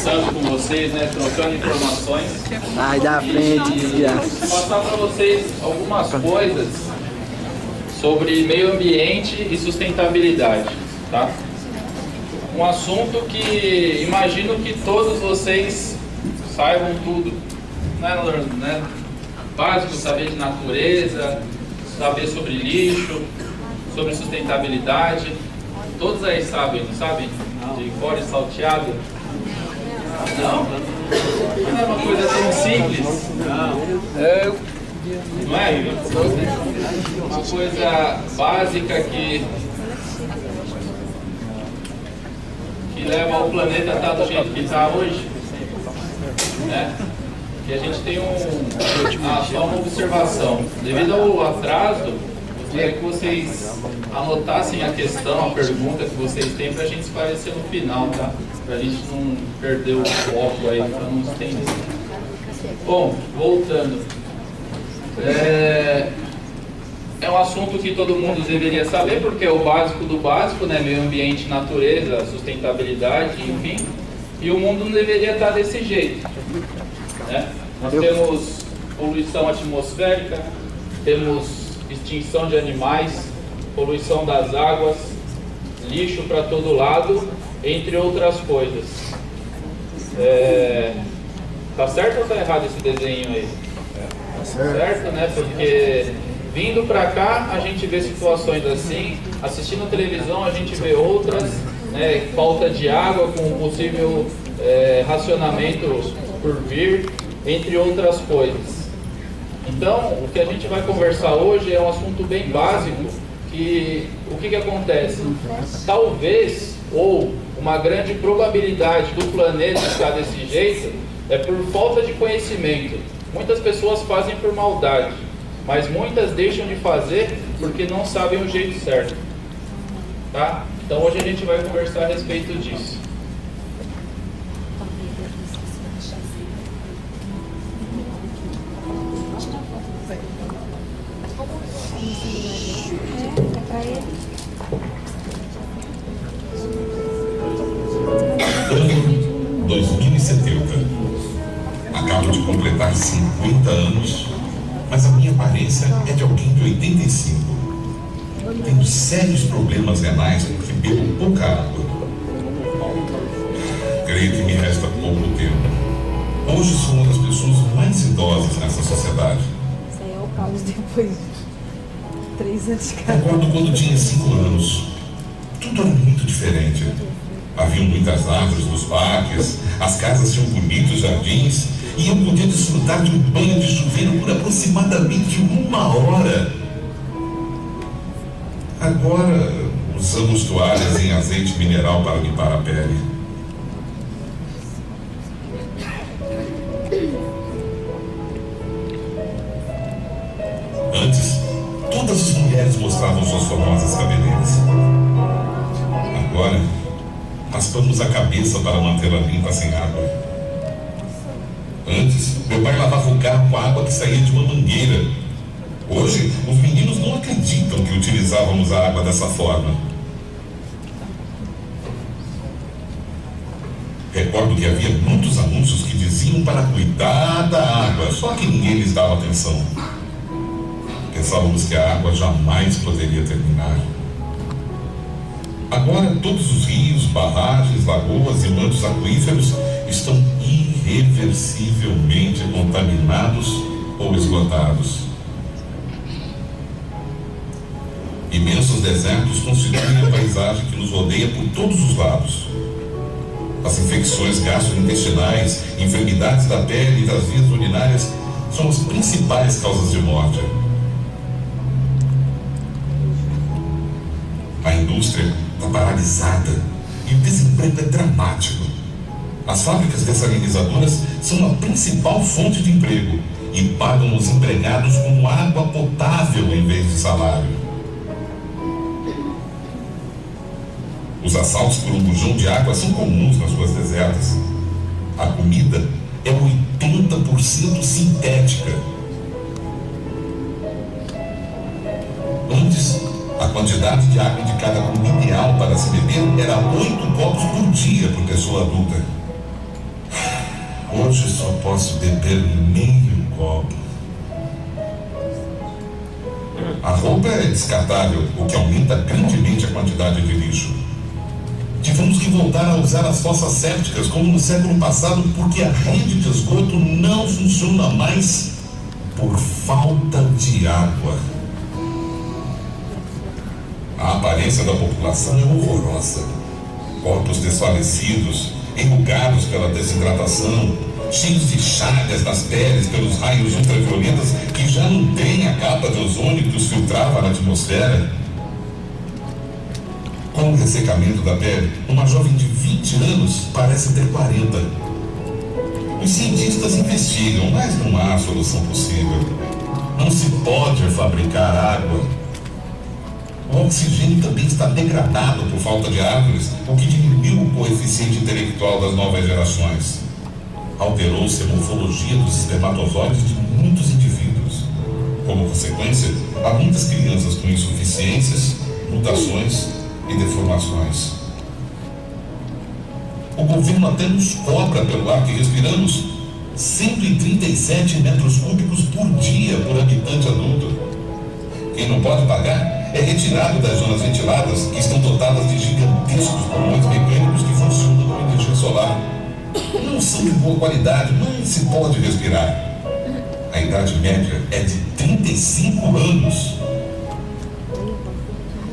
conversando com vocês, né, trocando informações. Sai da frente, desgraça. Passar para vocês algumas coisas sobre meio ambiente e sustentabilidade, tá? Um assunto que imagino que todos vocês saibam tudo, né? Básico, saber de natureza, saber sobre lixo, sobre sustentabilidade. Todos aí sabem, não sabem? De cor e salteado? Não? Não é uma coisa tão simples? Não é? Uma coisa básica que leva o planeta a estar do jeito que está hoje, né? Que a gente tem só uma observação. Devido ao atraso, gostaria que vocês anotassem a questão, a pergunta que vocês têm para a gente esclarecer no final, tá? Para a gente não perder o foco aí, para não estender. Bom, voltando. É um assunto que todo mundo deveria saber, porque é o básico do básico, né? Meio ambiente, natureza, sustentabilidade, enfim. E o mundo não deveria estar desse jeito, né? Nós temos poluição atmosférica, temos extinção de animais, poluição das águas, lixo para todo lado, entre outras coisas. Tá certo ou tá errado esse desenho aí? Tá certo, né? Porque vindo para cá a gente vê situações assim, assistindo televisão a gente vê outras, né? Falta de água com possível racionamento por vir, entre outras coisas. Então, o que a gente vai conversar hoje é um assunto bem básico, que o que acontece? Talvez, ou uma grande probabilidade do planeta estar desse jeito, é por falta de conhecimento. Muitas pessoas fazem por maldade, mas muitas deixam de fazer porque não sabem o jeito certo. Tá? Então hoje a gente vai conversar a respeito disso. Ano 2070. Acabo de completar 50 anos, mas a minha aparência é de alguém de 85. Tenho sérios problemas renais porque bebo pouca água. Creio que me resta pouco tempo. Hoje sou uma das pessoas mais idosas nessa sociedade. Isso aí é o Carlos depois de 3 anos de casa. Recordo quando tinha 5 anos. Tudo era muito diferente. Havia muitas árvores nos parques, as casas tinham bonitos jardins e eu podia desfrutar de um banho de chuveiro por aproximadamente 1 hora. Agora usamos toalhas em azeite mineral para limpar a pele. Antes, todas as mulheres mostravam suas formosas cabeleiras. Agora, raspamos a cabeça para mantê-la limpa sem água. Antes, meu pai lavava o carro com a água que saía de uma mangueira. Hoje, os meninos não acreditam que utilizávamos a água dessa forma. Recordo que havia muitos anúncios que diziam para cuidar da água, só que ninguém lhes dava atenção. Pensávamos que a água jamais poderia terminar. Agora todos os rios, barragens, lagoas e mantos aquíferos estão irreversivelmente contaminados ou esgotados. Imensos desertos constituem a paisagem que nos rodeia por todos os lados. As infecções gastrointestinais, enfermidades da pele e das vias urinárias são as principais causas de morte. A indústria está paralisada e o desemprego é dramático. As fábricas dessalinizadoras são a principal fonte de emprego e pagam os empregados com água potável em vez de salário. Os assaltos por um bujão de água são comuns nas ruas desertas. A comida é 80% sintética. Antes, a quantidade de água indicada como ideal para se beber era 8 copos por dia por pessoa adulta. Hoje só posso beber meio copo. A roupa é descartável, o que aumenta grandemente a quantidade de lixo. Tivemos que voltar a usar as fossas sépticas como no século passado porque a rede de esgoto não funciona mais por falta de água. A aparência da população é horrorosa. Corpos desfalecidos, enrugados pela desidratação, cheios de chagas nas peles pelos raios ultravioletas que já não têm a capa de ozônio que os filtrava na atmosfera. Com o ressecamento da pele, uma jovem de 20 anos parece ter 40. Os cientistas investigam, mas não há solução possível. Não se pode fabricar água. O oxigênio também está degradado por falta de árvores, o que diminuiu o coeficiente intelectual das novas gerações. Alterou-se a morfologia dos espermatozoides de muitos indivíduos. Como consequência, há muitas crianças com insuficiências, mutações e deformações. O governo até nos cobra pelo ar que respiramos 137 metros cúbicos por dia por habitante adulto. Quem não pode pagar é retirado das zonas ventiladas que estão dotadas de gigantescos pulmões mecânicos que funcionam com energia solar. Não são de boa qualidade, mas se pode respirar. A idade média é de 35 anos.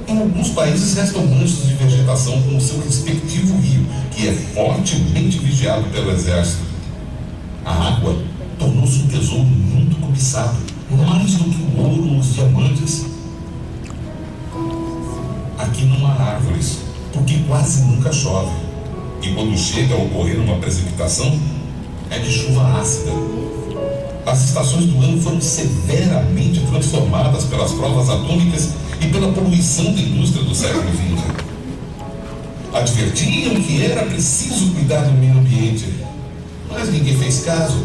Em alguns países restam manchas de vegetação com o seu respectivo rio, que é fortemente vigiado pelo exército. A água tornou-se um tesouro muito cobiçado, mais do que o ouro ou os diamantes. Aqui não há árvores, porque quase nunca chove. E quando chega a ocorrer uma precipitação, é de chuva ácida. As estações do ano foram severamente transformadas pelas provas atômicas e pela poluição da indústria do século XX. Advertiam que era preciso cuidar do meio ambiente, mas ninguém fez caso.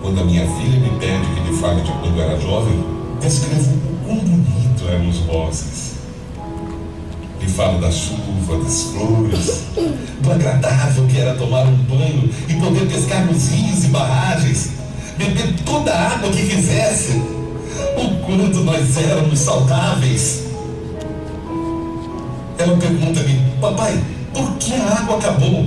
Quando a minha filha me pede que lhe fale de quando era jovem, descrevo o quão bonito eram os bosques. Lhe falo da chuva, das flores, do agradável que era tomar um banho e poder pescar nos rios e barragens, beber toda a água que quisesse. O quanto nós éramos saudáveis. Ela pergunta-me: papai, por que a água acabou?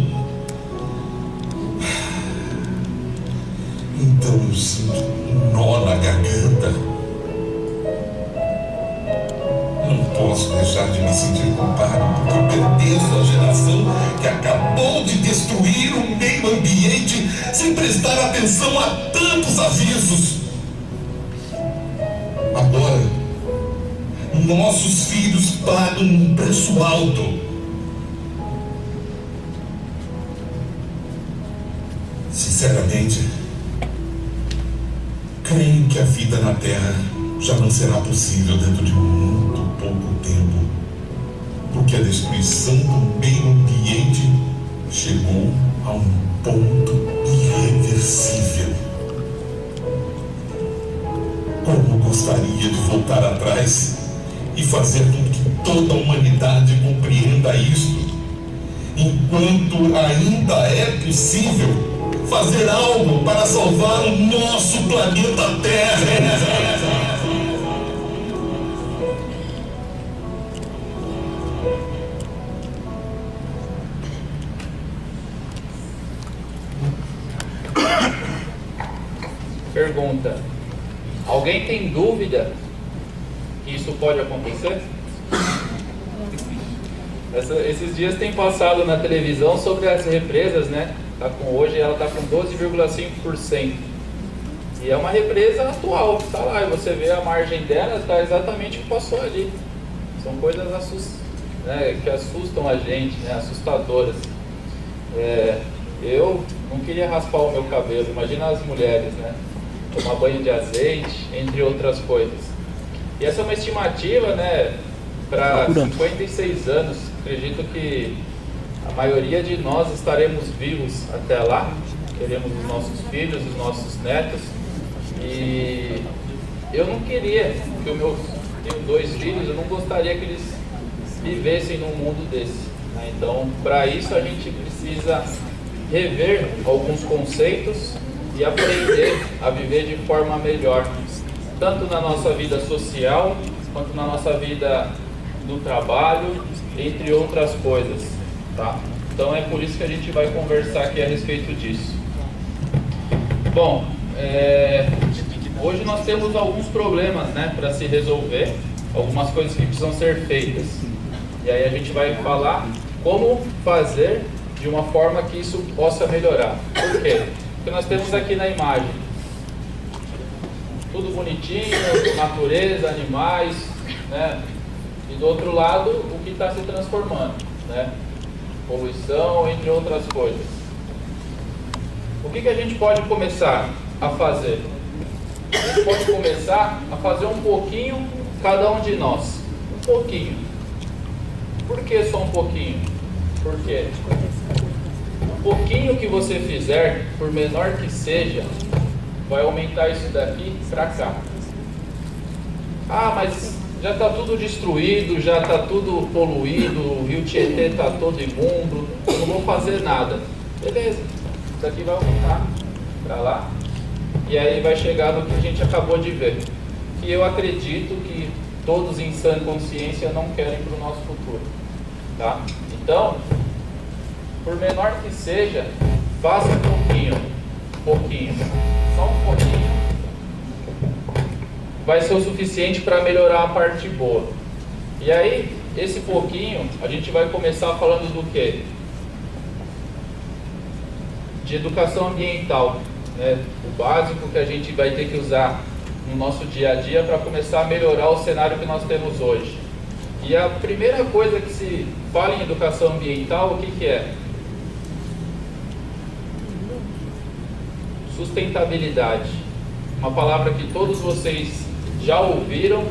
Então eu sinto um nó na garganta. Não posso deixar de me sentir culpado porque pertenço à geração que acabou de destruir o meio ambiente sem prestar atenção a tantos avisos. Agora, nossos filhos pagam um preço alto. Sinceramente, creio que a vida na Terra já não será possível dentro de muito pouco tempo, porque a destruição do meio ambiente chegou a um ponto irreversível. Como gostaria de voltar atrás e fazer com que toda a humanidade compreenda isto, enquanto ainda é possível fazer algo para salvar o nosso planeta Terra. Pergunta: alguém tem dúvida que isso pode acontecer? Esses dias tem passado na televisão sobre as represas, né? Hoje ela está com 12,5%. E é uma represa atual, está lá, e você vê a margem dela, está exatamente o que passou ali. São coisas que assustam a gente, né? Assustadoras. Eu não queria raspar o meu cabelo, imagina as mulheres, né? Tomar banho de azeite, entre outras coisas. E essa é uma estimativa, né, para 56 anos. Acredito que a maioria de nós estaremos vivos até lá. Queremos os nossos filhos, os nossos netos. E eu não queria que tenho 2 filhos, eu não gostaria que eles vivessem num mundo desse. né? Então, para isso a gente precisa rever alguns conceitos e aprender a viver de forma melhor, tanto na nossa vida social, quanto na nossa vida no trabalho, entre outras coisas, tá? Então é por isso que a gente vai conversar aqui a respeito disso. Bom, hoje nós temos alguns problemas, né, para se resolver, algumas coisas que precisam ser feitas. E aí a gente vai falar como fazer de uma forma que isso possa melhorar. Por quê? Porque nós temos aqui na imagem tudo bonitinho, natureza, animais, né? E do outro lado, o que está se transformando, né? Poluição, entre outras coisas. O que a gente pode começar a fazer? A gente pode começar a fazer um pouquinho, cada um de nós. Um pouquinho. Por que só um pouquinho? Por quê? Um pouquinho que você fizer, por menor que seja, vai aumentar isso daqui para cá. Ah, mas já está tudo destruído, já está tudo poluído, o rio Tietê está todo imundo, eu não vou fazer nada. Beleza, isso daqui vai aumentar para lá, e aí vai chegar no que a gente acabou de ver. Que eu acredito que todos em sã consciência não querem para o nosso futuro. Tá? Então, por menor que seja, faça um pouquinho, só um pouquinho. Vai ser o suficiente para melhorar a parte boa. E aí, esse pouquinho, a gente vai começar falando do quê? De educação ambiental, né? O básico que a gente vai ter que usar no nosso dia a dia para começar a melhorar o cenário que nós temos hoje. E a primeira coisa que se fala em educação ambiental, o que é? Sustentabilidade. Uma palavra que todos vocês já ouviram.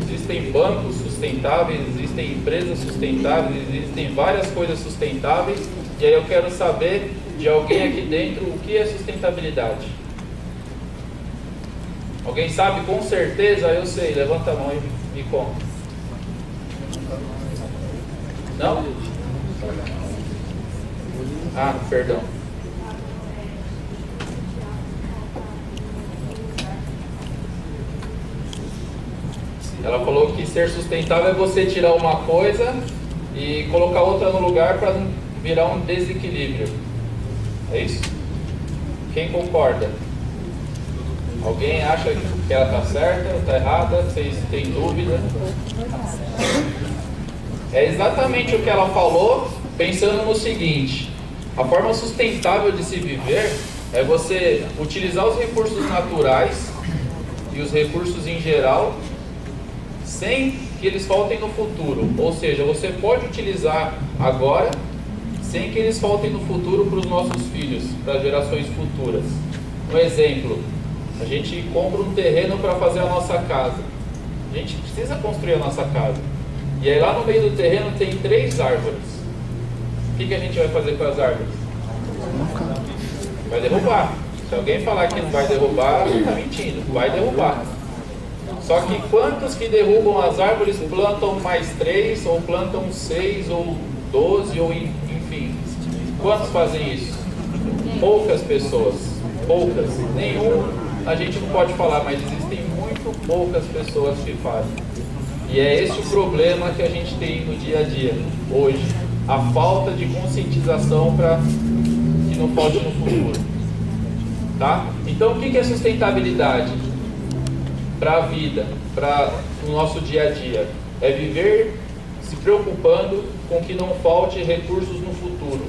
Existem bancos sustentáveis, existem empresas sustentáveis, existem várias coisas sustentáveis. E aí eu quero saber de alguém aqui dentro o que é sustentabilidade. Alguém sabe com certeza? Eu sei, levanta a mão e me conta. Não? Ah, perdão. Ela falou que ser sustentável é você tirar uma coisa e colocar outra no lugar para não virar um desequilíbrio. É isso? Quem concorda? Alguém acha que ela está certa ou está errada? Vocês têm dúvida? É exatamente o que ela falou, pensando no seguinte: a forma sustentável de se viver é você utilizar os recursos naturais e os recursos em geral sem que eles faltem no futuro. Ou seja, você pode utilizar agora sem que eles faltem no futuro para os nossos filhos, para gerações futuras. Um exemplo: a gente compra um terreno para fazer a nossa casa. A gente precisa construir a nossa casa. E aí lá no meio do terreno tem 3 árvores. O que a gente vai fazer com as árvores? Vai derrubar. Se alguém falar que não vai derrubar, está mentindo. Vai derrubar. Só que quantos que derrubam as árvores plantam mais 3, ou plantam 6, ou 12, ou enfim? Quantos fazem isso? Poucas pessoas. Poucas. Nenhum, a gente não pode falar, mas existem muito poucas pessoas que fazem. E é esse o problema que a gente tem no dia a dia, hoje. A falta de conscientização para que não falte no futuro. Tá? Então, o que é sustentabilidade? Para a vida, para o nosso dia a dia. É viver se preocupando com que não falte recursos no futuro.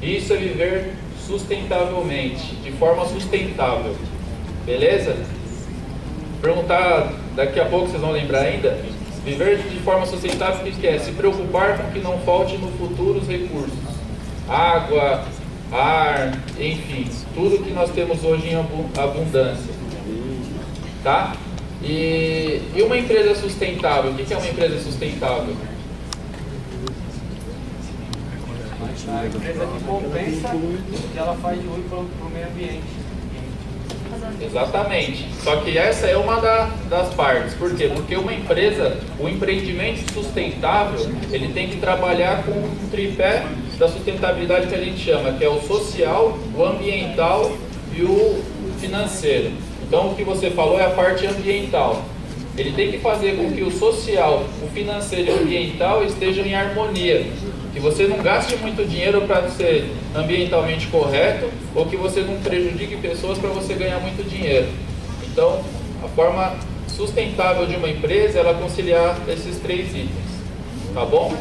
Isso é viver sustentavelmente, de forma sustentável. Beleza? Perguntar, daqui a pouco vocês vão lembrar ainda. Viver de forma sustentável, o que é? Se preocupar com que não falte no futuro os recursos. Água, ar, enfim, tudo que nós temos hoje em abundância. Tá? E uma empresa sustentável, o que é uma empresa sustentável? A empresa que compensa o que ela faz de ruim para o meio ambiente. Exatamente. Só que essa é uma das partes. Por quê? Porque uma empresa, o empreendimento sustentável, ele tem que trabalhar com um tripé da sustentabilidade que a gente chama, que é o social, o ambiental e o financeiro. Então, o que você falou é a parte ambiental. Ele tem que fazer com que o social, o financeiro e o ambiental estejam em harmonia. Que você não gaste muito dinheiro para ser ambientalmente correto ou que você não prejudique pessoas para você ganhar muito dinheiro. Então, a forma sustentável de uma empresa é ela conciliar esses 3 itens. Tá bom?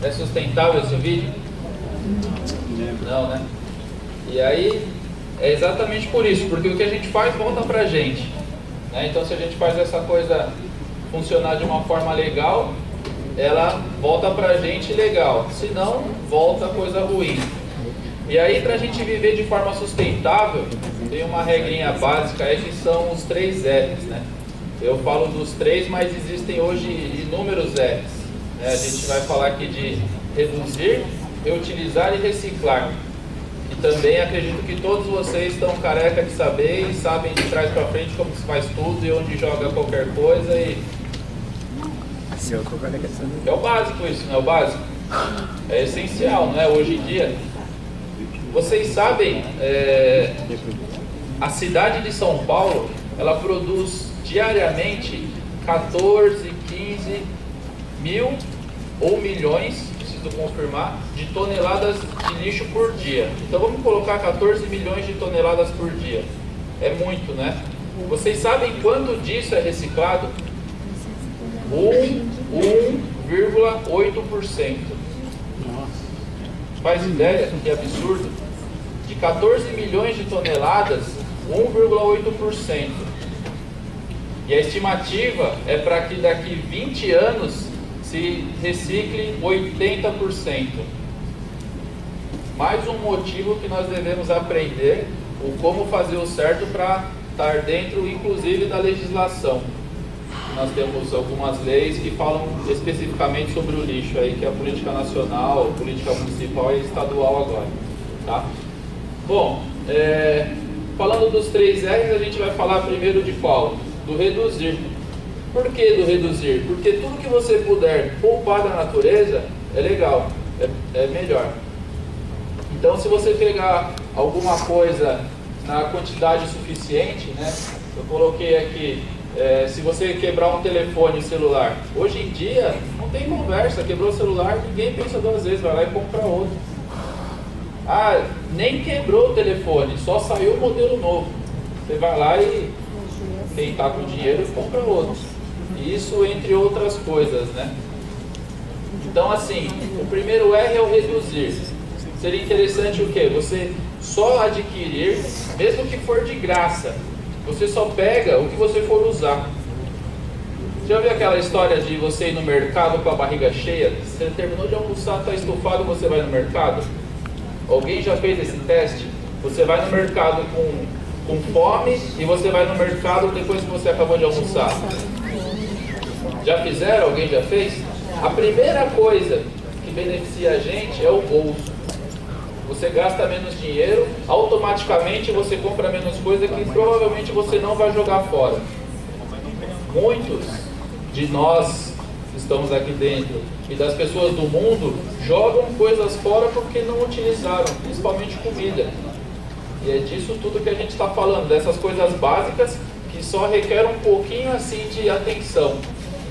É sustentável esse vídeo? Não, né? E aí, é exatamente por isso, porque o que a gente faz volta pra gente, né? Então, se a gente faz essa coisa funcionar de uma forma legal, ela volta pra gente legal, se não, volta coisa ruim. E aí, pra gente viver de forma sustentável, tem uma regrinha básica aí que são os 3 R's, né? Eu falo dos 3, mas existem hoje inúmeros R's. A gente vai falar aqui de reduzir, reutilizar e reciclar. E também acredito que todos vocês estão careca de saber e sabem de trás para frente como se faz tudo e onde joga qualquer coisa. E é o básico isso, não é o básico? É essencial, não é? Hoje em dia. Vocês sabem, a cidade de São Paulo, ela produz diariamente 14, 15 mil ou milhões, preciso confirmar, de toneladas de lixo por dia. Então vamos colocar 14 milhões de toneladas por dia. É muito, né? Vocês sabem quanto disso é reciclado? 1,8%. Faz ideia que absurdo? De 14 milhões de toneladas, 1,8%. E a estimativa é para que daqui 20 anos se recicle 80%. Mais um motivo que nós devemos aprender o como fazer o certo para estar dentro, inclusive, da legislação. Nós temos algumas leis que falam especificamente sobre o lixo, aí, que é a política nacional, a política municipal e estadual agora. Tá? Bom, falando dos 3 R's, a gente vai falar primeiro de qual? Do reduzir. Por que do reduzir? Porque tudo que você puder poupar da natureza é legal, é melhor. Então, se você pegar alguma coisa na quantidade suficiente, né? Eu coloquei aqui, se você quebrar um telefone celular, hoje em dia não tem conversa, quebrou o celular, ninguém pensa 2 vezes, vai lá e compra outro. Ah, nem quebrou o telefone, só saiu o modelo novo. Você vai lá e quem está com dinheiro compra outro. Isso entre outras coisas, né? Então, assim, o primeiro R é o reduzir. Seria interessante o quê? Você só adquirir, mesmo que for de graça. Você só pega o que você for usar. Já viu aquela história de você ir no mercado com a barriga cheia? Você terminou de almoçar, está estufado, você vai no mercado? Alguém já fez esse teste? Você vai no mercado com fome e você vai no mercado depois que você acabou de almoçar. Já fizeram? Alguém já fez? A primeira coisa que beneficia a gente é o bolso. Você gasta menos dinheiro, automaticamente você compra menos coisa que provavelmente você não vai jogar fora. Muitos de nós que estamos aqui dentro e das pessoas do mundo jogam coisas fora porque não utilizaram, principalmente comida. E é disso tudo que a gente está falando, dessas coisas básicas que só requer um pouquinho assim de atenção.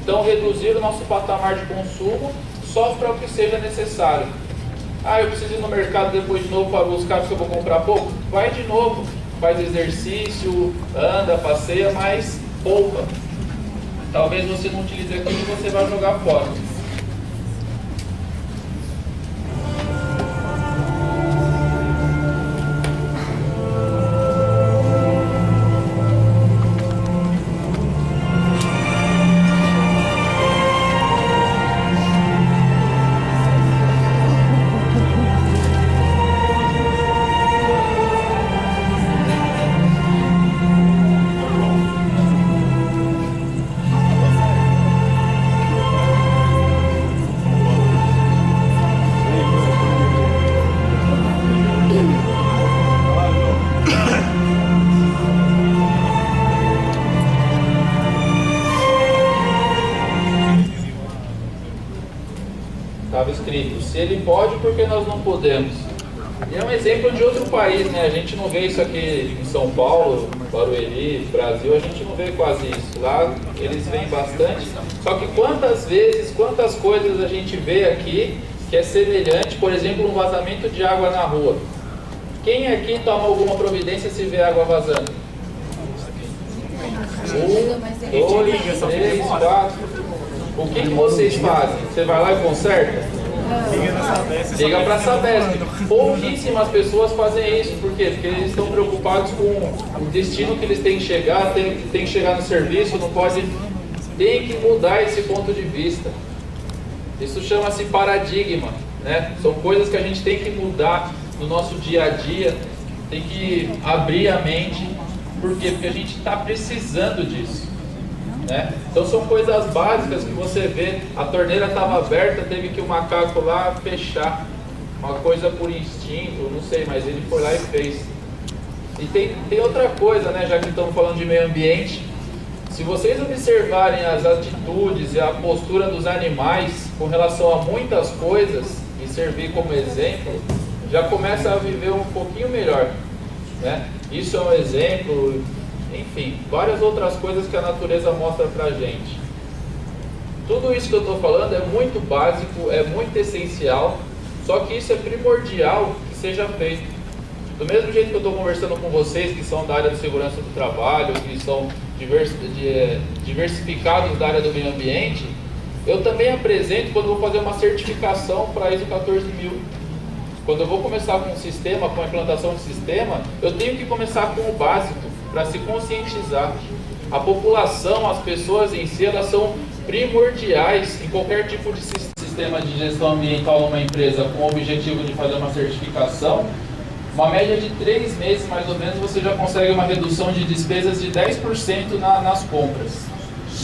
Então, reduzir o nosso patamar de consumo só para o que seja necessário. Ah, eu preciso ir no mercado depois de novo para buscar porque eu vou comprar pouco? Vai de novo, faz exercício, anda, passeia, mas poupa. Talvez você não utilize aquilo e você vai jogar fora. Estava escrito, se ele pode, por que nós não podemos? E é um exemplo de outro país, né? A gente não vê isso aqui em São Paulo, Barueri, Brasil, a gente não vê quase isso. Lá eles veem bastante. Só que quantas vezes, quantas coisas a gente vê aqui que é semelhante, por exemplo, um vazamento de água na rua. Quem aqui toma alguma providência se vê água vazando? 1, 2, 3, 4... O que vocês fazem? Você vai lá e conserta? Liga para a Sabesp. Pouquíssimas pessoas fazem isso. Por quê? Porque eles estão preocupados com o destino que eles têm que chegar, tem que chegar no serviço, não pode... Tem que mudar esse ponto de vista. Isso chama-se paradigma, né? São coisas que a gente tem que mudar no nosso dia a dia, tem que abrir a mente. Por quê? Porque a gente está precisando disso. Né? Então são coisas básicas que você vê, a torneira estava aberta, teve que o macaco lá fechar, uma coisa por instinto, não sei, mas ele foi lá e fez. E tem outra coisa, né, já que estamos falando de meio ambiente, se vocês observarem as atitudes e a postura dos animais com relação a muitas coisas e servir como exemplo, já começa a viver um pouquinho melhor, né? Isso é um exemplo. Enfim, várias outras coisas que a natureza mostra pra gente. Tudo isso que eu estou falando é muito básico, é muito essencial, só que isso é primordial que seja feito. Do mesmo jeito que eu estou conversando com vocês, que são da área de segurança do trabalho, que são diversificados da área do meio ambiente, eu também apresento quando vou fazer uma certificação para ISO 14000. Quando eu vou começar com um sistema, com a implantação de sistema, eu tenho que começar com o básico, para se conscientizar. A população, as pessoas em si, elas são primordiais em qualquer tipo de sistema de gestão ambiental numa empresa com o objetivo de fazer uma certificação. Uma média de 3 meses, mais ou menos, você já consegue uma redução de despesas de 10% nas compras.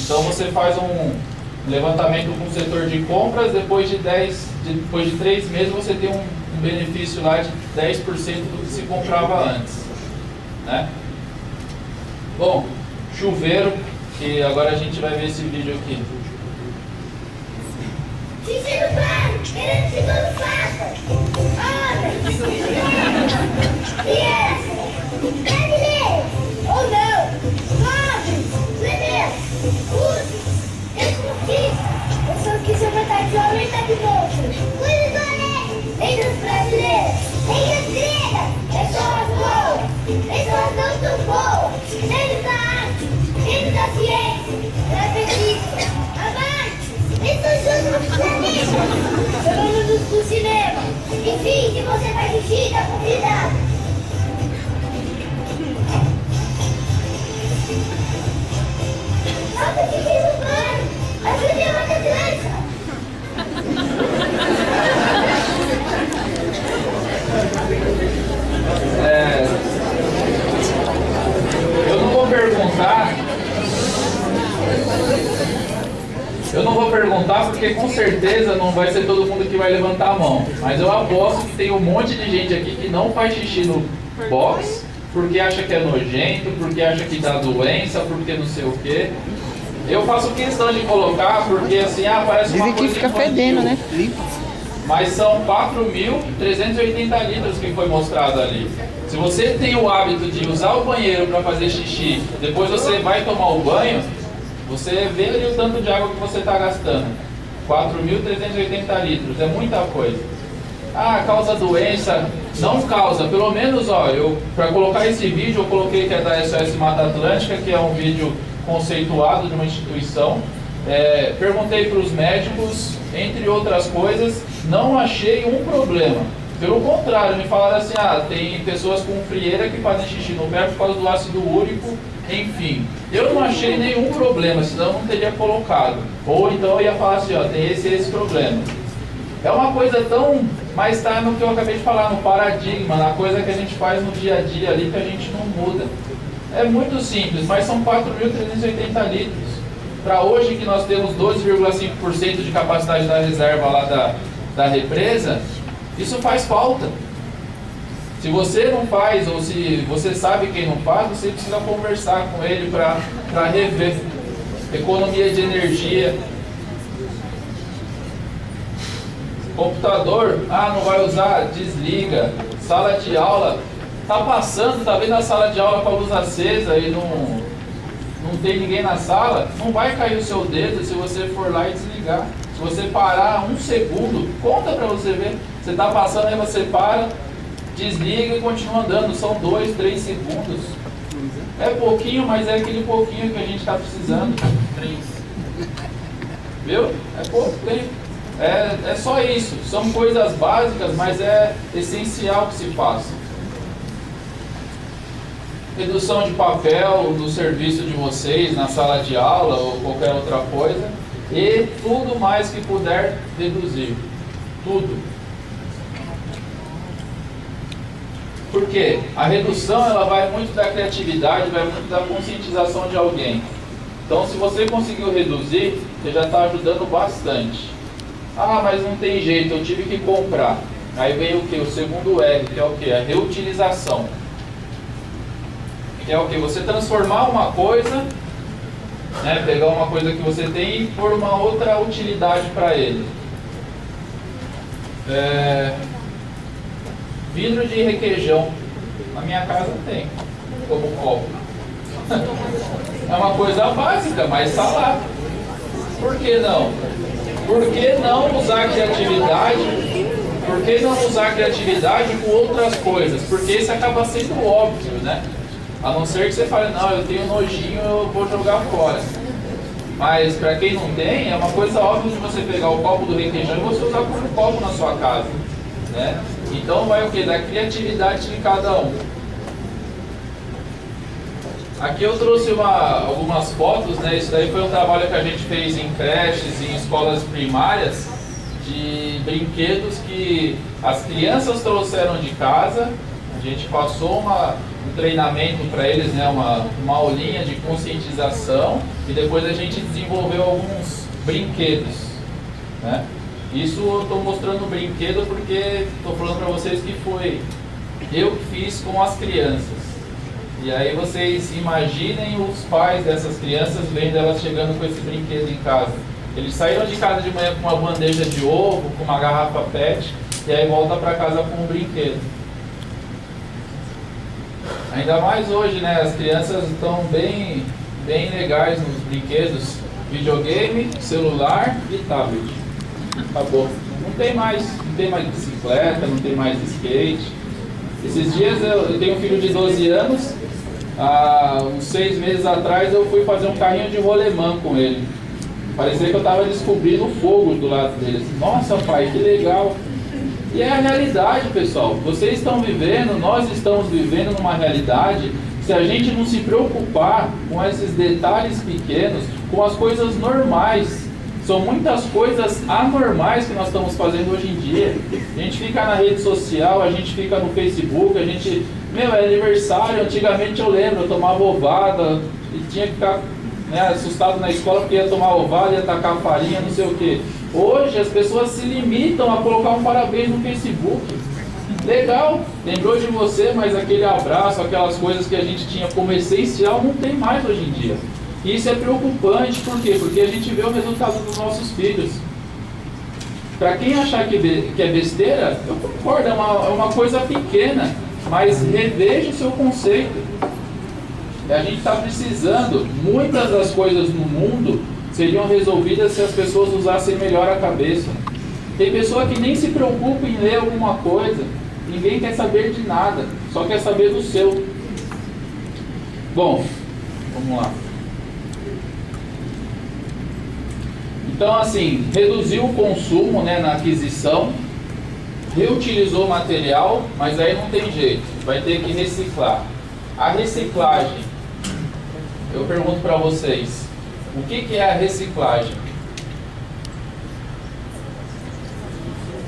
Então você faz um levantamento com o setor de compras, depois de 3 meses você tem um benefício lá de 10% do que se comprava antes, né? Bom, chuveiro, que agora a gente vai ver esse vídeo aqui. Xixi no banho, querendo se golfar. Homem, criança, brasileiro ou não, jovens, plebeus, cursos, esportistas, pessoas que se vontade de homem está de bolsa. Coisas do além, entre os brasileiros, entre as gregas, pessoas boas, pessoas não tão boas, dentro da arte, dentro da ciência, da pesquisa, amante, estudiosos do planeta, fenômenos do cinema, enfim, que você vai dirigir da comunidade. Nossa, que lindo banho! Ajude a outra criança! Eu não vou perguntar porque com certeza não vai ser todo mundo que vai levantar a mão. Mas eu aposto que tem um monte de gente aqui que não faz xixi no box porque acha que é nojento, porque acha que dá doença, porque não sei o quê. Eu faço questão de colocar porque assim, parece uma Dizem que coisa fica infantil. fedendo, né? mas são 4.380 litros que foi mostrado ali. Se você tem o hábito de usar o banheiro para fazer xixi, depois você vai tomar o banho, você vê ali o tanto de água que você está gastando. 4.380 litros, é muita coisa. Ah, causa doença? Não causa, pelo menos, ó, para colocar esse vídeo, eu coloquei que é da SOS Mata Atlântica, que é um vídeo conceituado de uma instituição. Perguntei para os médicos, entre outras coisas, não achei um problema. Pelo contrário, me falaram assim, tem pessoas com frieira que fazem xixi no pé por causa do ácido úrico, enfim. Eu não achei nenhum problema, senão eu não teria colocado. Ou então eu ia falar assim, tem esse problema. É uma coisa tão... Mas está no que eu acabei de falar, no paradigma, na coisa que a gente faz no dia a dia ali, que a gente não muda. É muito simples, mas são 4.380 litros. Para hoje que nós temos 12,5% de capacidade da reserva lá da represa, isso faz falta. Se você não faz, ou se você sabe quem não faz, você precisa conversar com ele para rever. Economia de energia. Computador, não vai usar, desliga. Sala de aula, tá passando, tá vendo a sala de aula com a luz acesa e não tem ninguém na sala, não vai cair o seu dedo se você for lá e desligar. Se você parar 1 segundo, conta pra você ver. Você tá passando, aí você para, desliga e continua andando. São 2, 3 segundos. É pouquinho, mas é aquele pouquinho que a gente tá precisando. 3. Viu? É pouco tempo. É só isso. São coisas básicas, mas é essencial que se faça. Redução de papel do serviço de vocês na sala de aula ou qualquer outra coisa. E tudo mais que puder reduzir. Tudo. Por quê? A redução ela vai muito da criatividade, vai muito da conscientização de alguém. Então se você conseguiu reduzir, você já está ajudando bastante. Mas não tem jeito, eu tive que comprar. Aí vem o que? O segundo R, que é o que? A reutilização. Que é o que? Você transformar uma coisa, né, pegar uma coisa que você tem e pôr uma outra utilidade para ele. Vidro de requeijão. Na minha casa tem, como copo. É uma coisa básica, mas está lá. Por que não? Por que não usar criatividade? Por que não usar criatividade com outras coisas? Porque isso acaba sendo óbvio, né? A não ser que você fale, não, eu tenho nojinho, eu vou jogar fora. Mas para quem não tem, é uma coisa óbvia de você pegar o copo do requeijão e você usar como copo na sua casa, né? Então vai o que? Da criatividade de cada um. Aqui eu trouxe algumas fotos, né? Isso daí foi um trabalho que a gente fez em creches e em escolas primárias, de brinquedos que as crianças trouxeram de casa. A gente passou um treinamento para eles, né? Uma aulinha de conscientização, e depois a gente desenvolveu alguns brinquedos, né? Isso eu estou mostrando o brinquedo porque estou falando para vocês que foi eu que fiz com as crianças. E aí vocês imaginem os pais dessas crianças vendo elas chegando com esse brinquedo em casa. Eles saíram de casa de manhã com uma bandeja de ovo, com uma garrafa PET, e aí volta para casa com um brinquedo. Ainda mais hoje, né? As crianças estão bem legais nos brinquedos. Videogame, celular e tablet. Acabou. Não tem mais bicicleta, não tem mais skate. Esses dias eu tenho um filho de 12 anos. Há uns 6 meses atrás eu fui fazer um carrinho de rolemã com ele. Parecia que eu estava descobrindo fogo do lado deles. Nossa, pai, que legal! E é a realidade, pessoal. Vocês estão vivendo, nós estamos vivendo numa realidade. Se a gente não se preocupar com esses detalhes pequenos, com as coisas normais, são muitas coisas anormais que nós estamos fazendo hoje em dia. A gente fica na rede social, a gente fica no Facebook, a gente... é aniversário, antigamente eu lembro, eu tomava ovada e tinha que ficar, né, assustado na escola porque ia tomar ovada, ia tacar farinha, não sei o que. Hoje as pessoas se limitam a colocar um parabéns no Facebook. Legal, lembrou de você, mas aquele abraço, aquelas coisas que a gente tinha como essencial não tem mais hoje em dia. E isso é preocupante, por quê? Porque a gente vê o resultado dos nossos filhos. Para quem achar que é besteira, eu concordo, é uma coisa pequena, mas reveja o seu conceito. A gente está precisando, muitas das coisas no mundo seriam resolvidas se as pessoas usassem melhor a cabeça. Tem pessoa que nem se preocupa em ler alguma coisa, ninguém quer saber de nada, só quer saber do seu. Bom, vamos lá. Então, assim, reduziu o consumo, né, na aquisição, reutilizou o material, mas aí não tem jeito, vai ter que reciclar. A reciclagem, eu pergunto para vocês, o que é a reciclagem?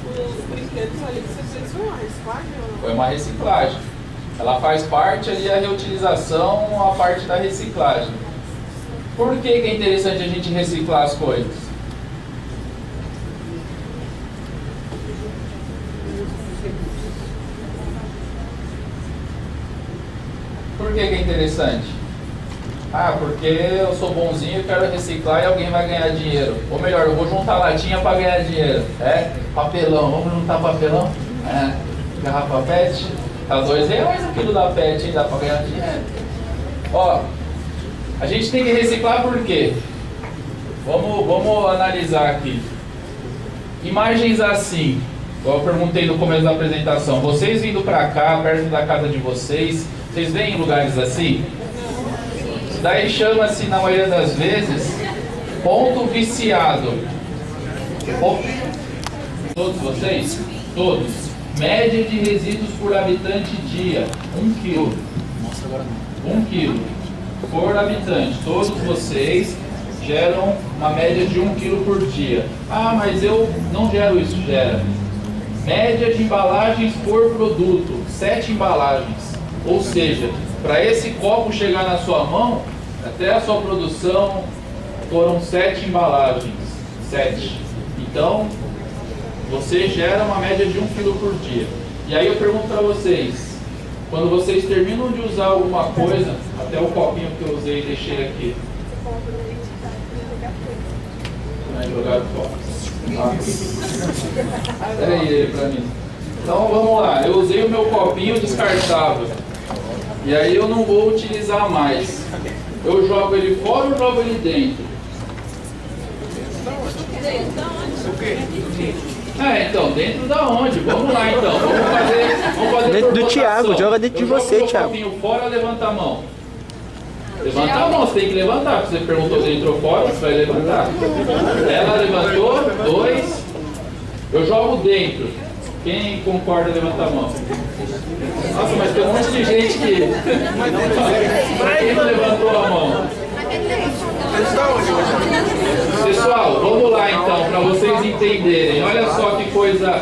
Os brinquedos ali que você fez foi uma reciclagem ou não? Foi uma reciclagem. Ela faz parte ali, a reutilização, a parte da reciclagem. Por que é interessante a gente reciclar as coisas? Por que é interessante? Ah, porque eu sou bonzinho e quero reciclar e alguém vai ganhar dinheiro. Ou melhor, eu vou juntar latinha para ganhar dinheiro. É? Papelão, vamos juntar papelão? É. Garrafa PET? Tá R$2 o quilo da PET, hein? Dá para ganhar dinheiro. Ó, a gente tem que reciclar por quê? Vamos analisar aqui. Imagens assim, eu perguntei no começo da apresentação. Vocês vindo para cá, perto da casa de vocês, vocês veem lugares assim? Daí chama-se, na maioria das vezes, ponto viciado. Todos vocês? Todos. Média de resíduos por habitante dia, 1 quilo. 1 quilo por habitante. Todos vocês geram uma média de 1 quilo por dia. Ah, mas eu não gero isso, gera. Média de embalagens por produto, 7 embalagens. Ou seja, para esse copo chegar na sua mão, até a sua produção foram 7 embalagens. 7. Então, você gera uma média de 1 quilo por dia. E aí eu pergunto para vocês, quando vocês terminam de usar alguma coisa, até o copinho que eu usei e deixei aqui, jogaram fora. Peraí ele pra mim. Então vamos lá, eu usei o meu copinho descartável. E aí eu não vou utilizar mais. Eu jogo ele fora ou jogo ele dentro? Então, dentro da onde? Vamos lá então, vamos fazer Dentro do por Thiago, votação. joga dentro de você, Eu Thiago. jogo o copinho fora, levanta a mão. Levanta a mão, você tem que levantar. Você perguntou dentro ou fora, você vai levantar. Ela levantou, 2. Eu jogo dentro. Quem concorda, levanta a mão. Nossa, mas tem um monte de gente que... Quem não levantou a mão? Pessoal, vamos lá então, para vocês entenderem. Olha só que coisa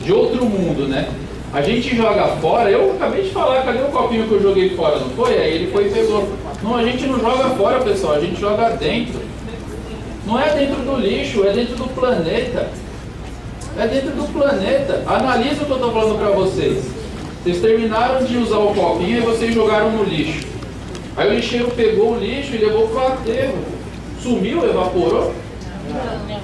de outro mundo, né? A gente joga fora, eu acabei de falar, cadê o copinho que eu joguei fora, não foi? Aí ele foi e pegou. Não, a gente não joga fora, pessoal, a gente joga dentro. Não é dentro do lixo, é dentro do planeta. É dentro do planeta. Analisa o que eu estou falando para vocês. Vocês terminaram de usar o copinho e vocês jogaram no lixo. Aí o lixeiro pegou o lixo e levou para o aterro. Sumiu, evaporou?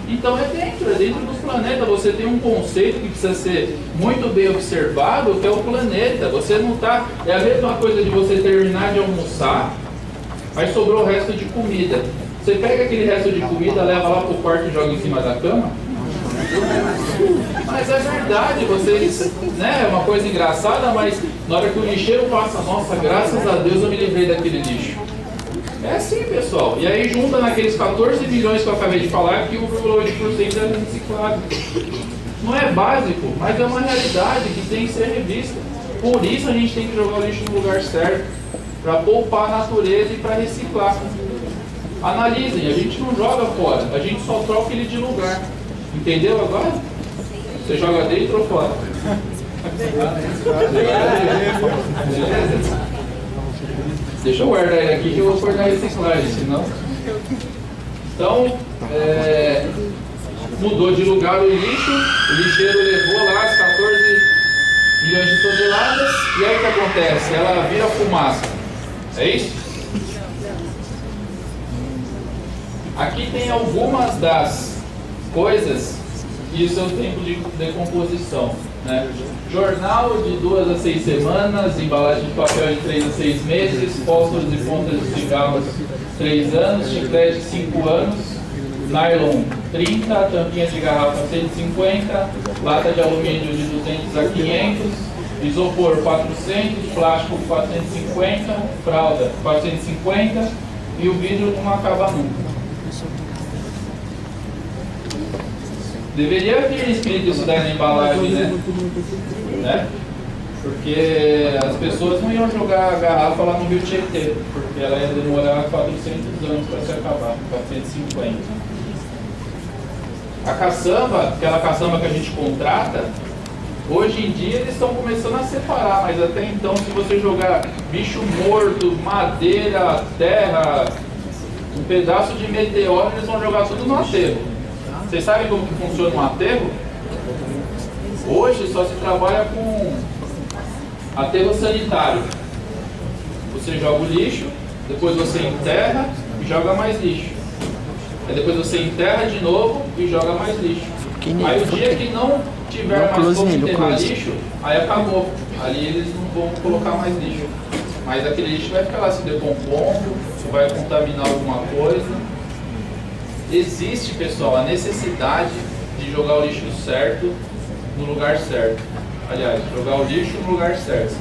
Então é dentro do planeta. Você tem um conceito que precisa ser muito bem observado, que é o planeta. Você não está... É a mesma coisa de você terminar de almoçar, aí sobrou o resto de comida. Você pega aquele resto de comida, leva lá pro quarto e joga em cima da cama? Mas é verdade, vocês, né, é uma coisa engraçada, mas na hora que o lixeiro passa, nossa, graças a Deus eu me livrei daquele lixo. É assim, pessoal. E aí junta naqueles 14 bilhões que eu acabei de falar que o 1,8% é reciclado. Não é básico, mas é uma realidade que tem que ser revista. Por isso a gente tem que jogar o lixo no lugar certo, para poupar a natureza e para reciclar. Analisem, a gente não joga fora, a gente só troca ele de lugar. Entendeu agora? Você joga dentro ou fora? Beleza? Deixa eu guardar ele aqui que eu vou pôr na reciclagem, senão... Então, mudou de lugar o lixo, o lixeiro levou lá as 14 milhões de toneladas, e aí o que acontece? Ela vira fumaça. É isso? Aqui tem algumas das coisas e o seu tempo de decomposição, né? Jornal de 2 a 6 semanas, embalagem de papel de 3 a 6 meses, fósforos e pontas de cigarros 3 anos, chiclete 5 anos, nylon 30, tampinha de garrafa 150, lata de alumínio de 200 a 500, isopor 400, plástico 450, fralda 450 e o vidro não acaba nunca. Deveria vir escrito isso daí na embalagem, né? Porque as pessoas não iam jogar a garrafa lá no Rio Tietê, porque ela ia demorar 400 anos para se acabar, 450. A caçamba, aquela caçamba que a gente contrata, hoje em dia eles estão começando a separar, mas até então, se você jogar bicho morto, madeira, terra, um pedaço de meteoro, eles vão jogar tudo no aterro. Vocês sabem como que funciona um aterro? Hoje só se trabalha com aterro sanitário. Você joga o lixo, depois você enterra e joga mais lixo. Aí depois você enterra de novo e joga mais lixo. Aí o dia que não tiver mais como enterrar lixo, aí acabou. Ali eles não vão colocar mais lixo. Mas aquele lixo vai ficar lá se decompondo, vai contaminar alguma coisa. Existe, pessoal, a necessidade de jogar o lixo certo no lugar certo. Aliás, jogar o lixo no lugar certo.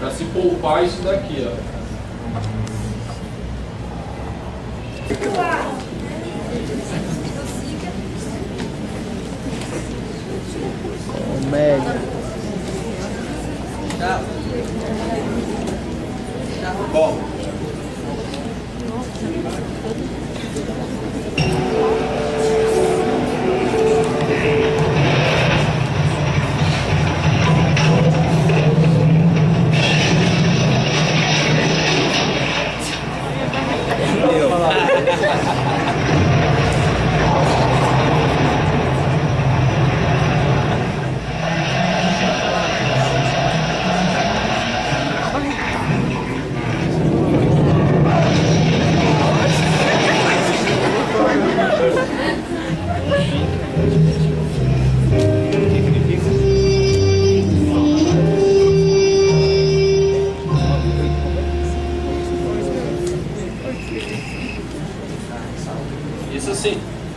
Para se poupar isso daqui, ó. Mega. Bom.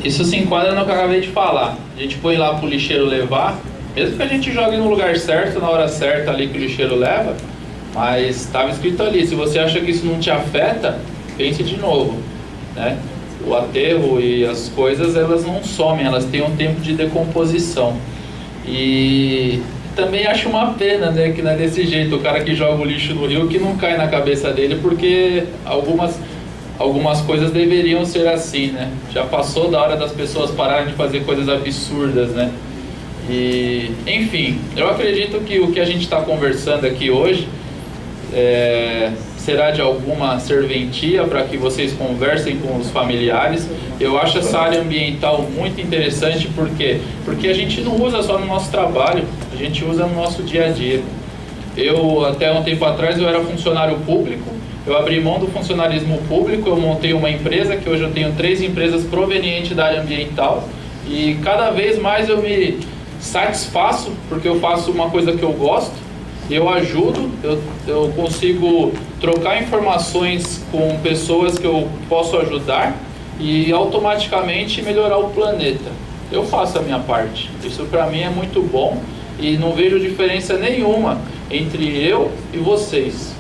Isso se enquadra no que eu acabei de falar. A gente põe lá para o lixeiro levar, mesmo que a gente jogue no lugar certo, na hora certa ali que o lixeiro leva, mas estava escrito ali, se você acha que isso não te afeta, pense de novo, né? O aterro e as coisas, elas não somem, elas têm um tempo de decomposição. E também acho uma pena, né, que não é desse jeito, o cara que joga o lixo no rio, que não cai na cabeça dele, porque algumas coisas deveriam ser assim, né? Já passou da hora das pessoas pararem de fazer coisas absurdas, né? E, enfim, eu acredito que o que a gente está conversando aqui hoje será de alguma serventia para que vocês conversem com os familiares. Eu acho essa área ambiental muito interessante, por quê? Porque a gente não usa só no nosso trabalho, a gente usa no nosso dia a dia. Eu, até um tempo atrás, eu era funcionário público. Eu abri mão do funcionalismo público, eu montei uma empresa, que hoje eu tenho 3 empresas provenientes da área ambiental, e cada vez mais eu me satisfaço, porque eu faço uma coisa que eu gosto, eu ajudo, eu consigo trocar informações com pessoas que eu posso ajudar e automaticamente melhorar o planeta. Eu faço a minha parte, isso para mim é muito bom e não vejo diferença nenhuma entre eu e vocês.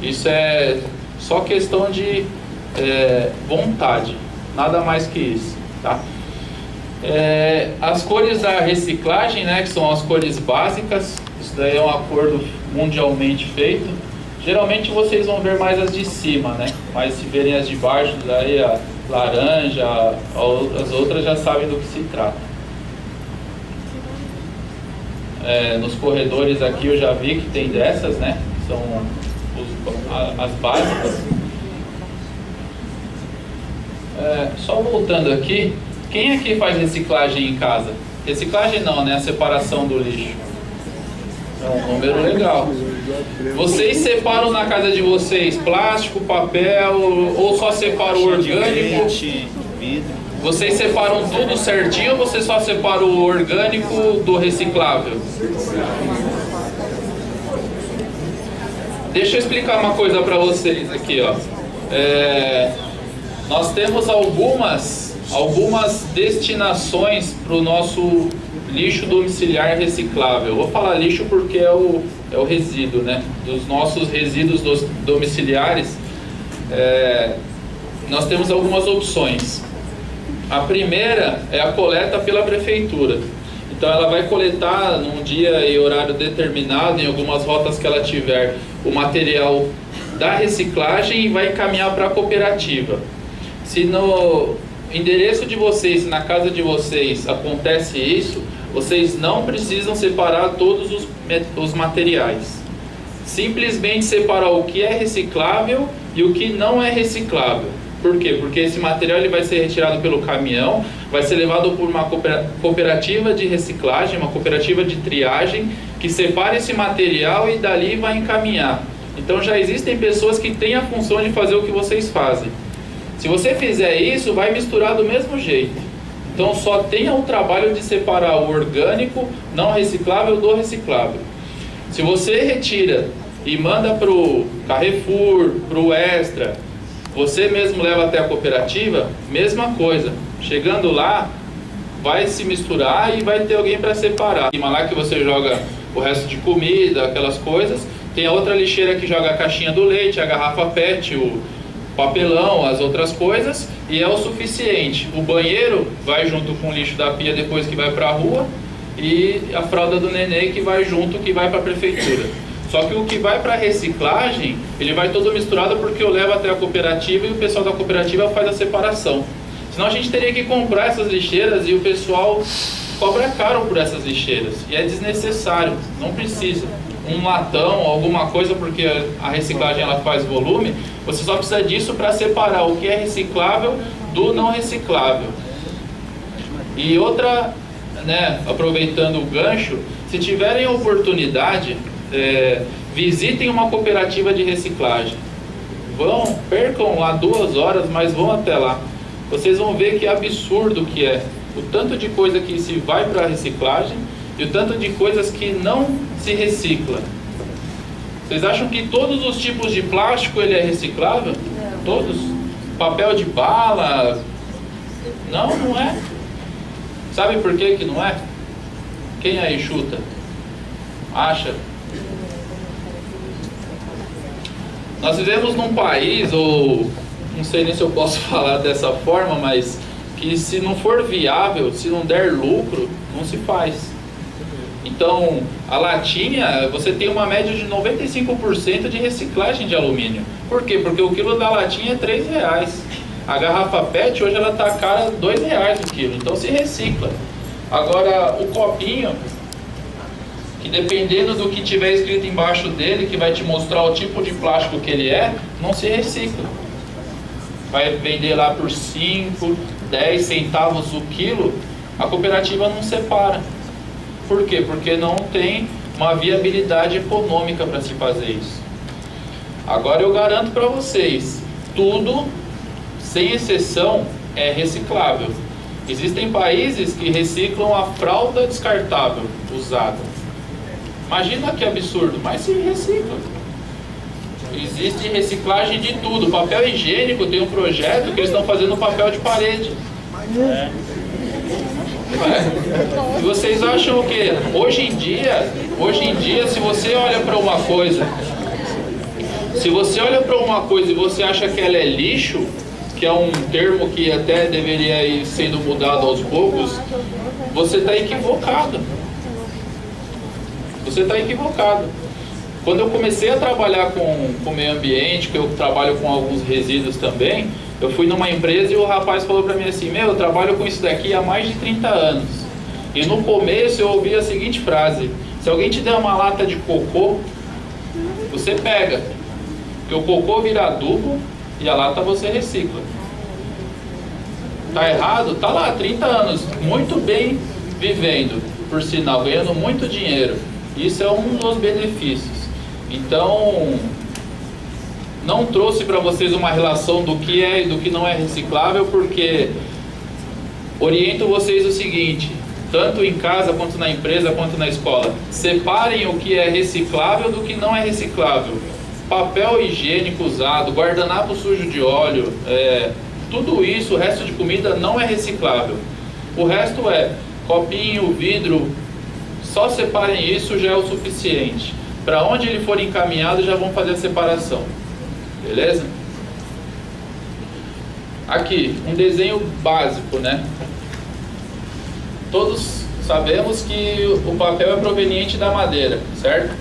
Isso é só questão de vontade, nada mais que isso, tá? As cores da reciclagem, né, que são as cores básicas, isso daí é um acordo mundialmente feito. Geralmente vocês vão ver mais as de cima, né? Mas se verem as de baixo, daí a laranja, as outras já sabem do que se trata. Nos corredores aqui eu já vi que tem dessas, né? São as básicas. Só voltando aqui, quem aqui faz reciclagem em casa? Reciclagem não, né? A separação do lixo. É um número legal. Vocês separam na casa de vocês plástico, papel, ou só separam o orgânico? Vidro. Vocês separam tudo certinho ou você só separa o orgânico do reciclável? Deixa eu explicar uma coisa para vocês aqui, ó. Nós temos algumas destinações para o nosso lixo domiciliar reciclável. Eu vou falar lixo porque é o resíduo, né? Dos nossos resíduos domiciliares, nós temos algumas opções. A primeira é a coleta pela prefeitura. Então ela vai coletar num dia e horário determinado, em algumas rotas que ela tiver, o material da reciclagem e vai encaminhar para a cooperativa. Se no endereço de vocês, na casa de vocês, acontece isso, vocês não precisam separar todos os materiais. Simplesmente separar o que é reciclável e o que não é reciclável. Por quê? Porque esse material ele vai ser retirado pelo caminhão, vai ser levado por uma cooperativa de reciclagem, uma cooperativa de triagem, que separa esse material e dali vai encaminhar. Então já existem pessoas que têm a função de fazer o que vocês fazem. Se você fizer isso, vai misturar do mesmo jeito. Então só tenha o trabalho de separar o orgânico, não reciclável, do reciclável. Se você retira e manda para o Carrefour, para o Extra, você mesmo leva até a cooperativa, mesma coisa. Chegando lá, vai se misturar e vai ter alguém para separar. Tem uma lá que você joga o resto de comida, aquelas coisas. Tem a outra lixeira que joga a caixinha do leite, a garrafa PET, o papelão, as outras coisas, e é o suficiente. O banheiro vai junto com o lixo da pia depois que vai para a rua, e a fralda do neném que vai junto, que vai para a prefeitura. Só que o que vai para a reciclagem, ele vai todo misturado porque eu levo até a cooperativa e o pessoal da cooperativa faz a separação. Senão a gente teria que comprar essas lixeiras e o pessoal cobra caro por essas lixeiras. E é desnecessário, não precisa. Um latão, alguma coisa, porque a reciclagem ela faz volume, você só precisa disso para separar o que é reciclável do não reciclável. E outra, né, aproveitando o gancho, se tiverem oportunidade, visitem uma cooperativa de reciclagem. Percam lá 2 horas, mas vão até lá. Vocês vão ver que absurdo que é o tanto de coisa que se vai para a reciclagem e o tanto de coisas que não se recicla. Vocês acham que todos os tipos de plástico ele é reciclável? Não. Todos? Papel de bala? Não, não é. Sabe por que não é? Quem aí chuta? Acha? Nós vivemos num país, ou não sei nem se eu posso falar dessa forma, mas que se não for viável, se não der lucro, não se faz. Então, a latinha, você tem uma média de 95% de reciclagem de alumínio. Por quê? Porque o quilo da latinha é R$3. A garrafa PET hoje ela está cara R$2 o quilo, então se recicla. Agora, o copinho, que dependendo do que tiver escrito embaixo dele, que vai te mostrar o tipo de plástico que ele é, não se recicla. Vai vender lá por 5, 10 centavos o quilo, a cooperativa não separa. Por quê? Porque não tem uma viabilidade econômica para se fazer isso. Agora eu garanto para vocês, tudo, sem exceção, é reciclável. Existem países que reciclam a fralda descartável usada. Imagina que absurdo, mas se recicla. Existe reciclagem de tudo. Papel higiênico, tem um projeto que eles estão fazendo papel de parede. E vocês acham o quê? Hoje em dia, se você olha para uma coisa, e você acha que ela é lixo, que é um termo que até deveria ir sendo mudado aos poucos, você está equivocado. Você está equivocado. Quando eu comecei a trabalhar com meio ambiente, que eu trabalho com alguns resíduos também, eu fui numa empresa e o rapaz falou para mim assim, eu trabalho com isso daqui há mais de 30 anos. E no começo eu ouvi a seguinte frase, se alguém te der uma lata de cocô, você pega, porque o cocô vira adubo e a lata você recicla. Tá errado? Tá lá, 30 anos, muito bem vivendo, por sinal, ganhando muito dinheiro. Isso é um dos benefícios. Então, não trouxe para vocês uma relação do que é e do que não é reciclável, porque Oriento vocês o seguinte, tanto em casa, quanto na empresa, quanto na escola. Separem o que é reciclável do que não é reciclável. Papel higiênico usado, guardanapo sujo de óleo, tudo isso, o resto de comida não é reciclável. O resto é copinho, vidro, só separem isso, já é o suficiente. Para onde ele for encaminhado, já vão fazer a separação. Beleza? Aqui, um desenho básico, né? Todos sabemos que o papel é proveniente da madeira, certo?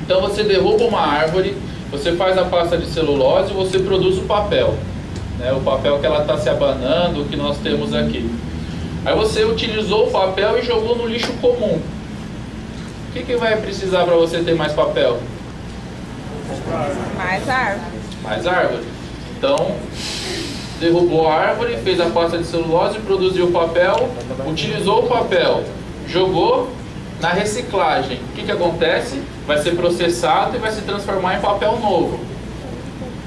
Então você derruba uma árvore, você faz a pasta de celulose e você produz o papel, né? O papel que ela está se abanando, que nós temos aqui. Aí você utilizou o papel e jogou no lixo comum. O que vai precisar para você ter mais papel? Mais árvore. Mais árvore. Então, derrubou a árvore, fez a pasta de celulose, produziu o papel, utilizou o papel, jogou na reciclagem. O que acontece? Vai ser processado e vai se transformar em papel novo.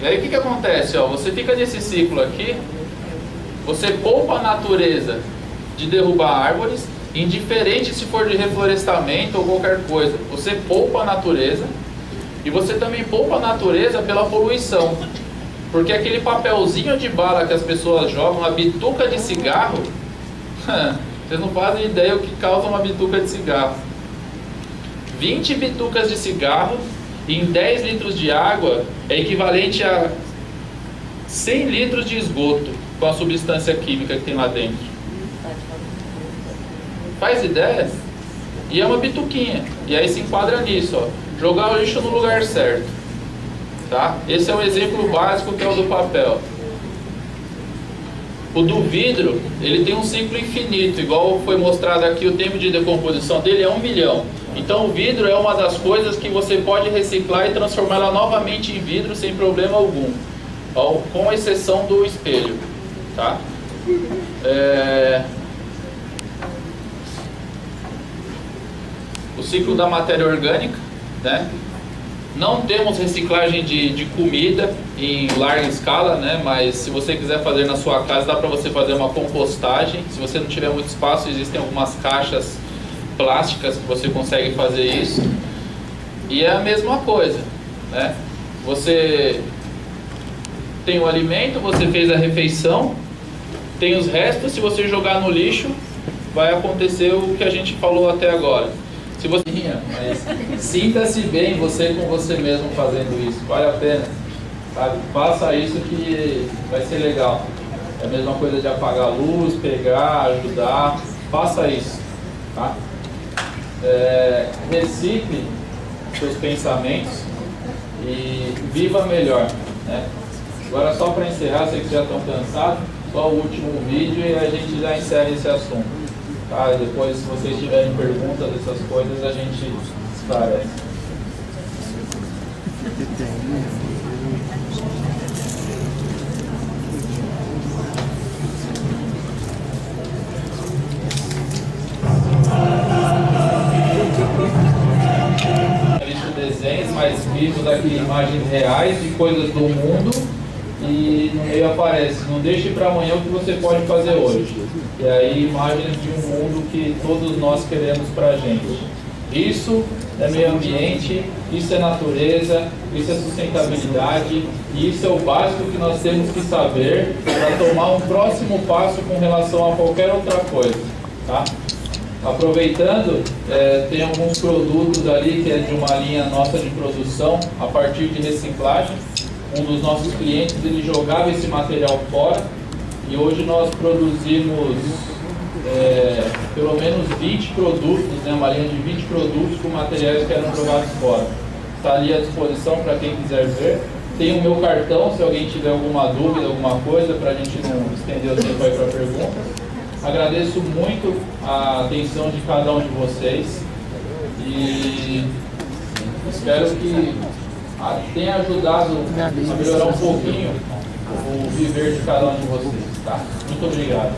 E aí o que acontece? Você fica nesse ciclo aqui, você poupa a natureza de derrubar árvores, indiferente se for de reflorestamento ou qualquer coisa. Você poupa a natureza e você também poupa a natureza pela poluição. Porque aquele papelzinho de bala que as pessoas jogam, uma bituca de cigarro, vocês não fazem ideia o que causa uma bituca de cigarro. 20 bitucas de cigarro em 10 litros de água é equivalente a 100 litros de esgoto com a substância química que tem lá dentro. Faz ideia? E é uma bituquinha. E aí se enquadra nisso, jogar o lixo no lugar certo. Tá? Esse é um exemplo básico, que é o do papel. O do vidro, ele tem um ciclo infinito, igual foi mostrado aqui, o tempo de decomposição dele é 1 milhão. Então o vidro é uma das coisas que você pode reciclar e transformar ela novamente em vidro sem problema algum, com exceção do espelho. Tá? O ciclo da matéria orgânica, né? Não temos reciclagem de comida em larga escala, né? Mas se você quiser fazer na sua casa, dá para você fazer uma compostagem. Se você não tiver muito espaço, existem algumas caixas plásticas que você consegue fazer isso. E é a mesma coisa, né? Você tem o alimento, você fez a refeição, tem os restos, se você jogar no lixo, vai acontecer o que a gente falou até agora. Se você... Mas sinta-se bem você com você mesmo fazendo isso, vale a pena, sabe? Faça isso que vai ser legal. É a mesma coisa de apagar a luz, pegar, ajudar, faça isso, tá? Recicle seus pensamentos e viva melhor, né? Agora só para encerrar, sei que já estão cansados, só o último vídeo e a gente já encerra esse assunto. Tá, e depois, se vocês tiverem perguntas dessas coisas, a gente esclarece. Desenhos mais vivos aqui, imagens reais de coisas do mundo. E no meio aparece, não deixe para amanhã o que você pode fazer hoje. E aí imagens de um mundo que todos nós queremos para a gente. Isso é meio ambiente, isso é natureza, isso é sustentabilidade. E isso é o básico que nós temos que saber para tomar um próximo passo com relação a qualquer outra coisa. Tá? Aproveitando, tem alguns produtos ali que é de uma linha nossa de produção a partir de reciclagem. Um dos nossos clientes, ele jogava esse material fora e hoje nós produzimos pelo menos 20 produtos, né, uma linha de 20 produtos com materiais que eram jogados fora. Está ali à disposição para quem quiser ver. Tem o meu cartão, se alguém tiver alguma dúvida, alguma coisa, para a gente não estender o tempo aí para perguntas. Agradeço muito a atenção de cada um de vocês e espero que tenha ajudado a melhorar um pouquinho o viver de cada um de vocês, tá? Muito obrigado.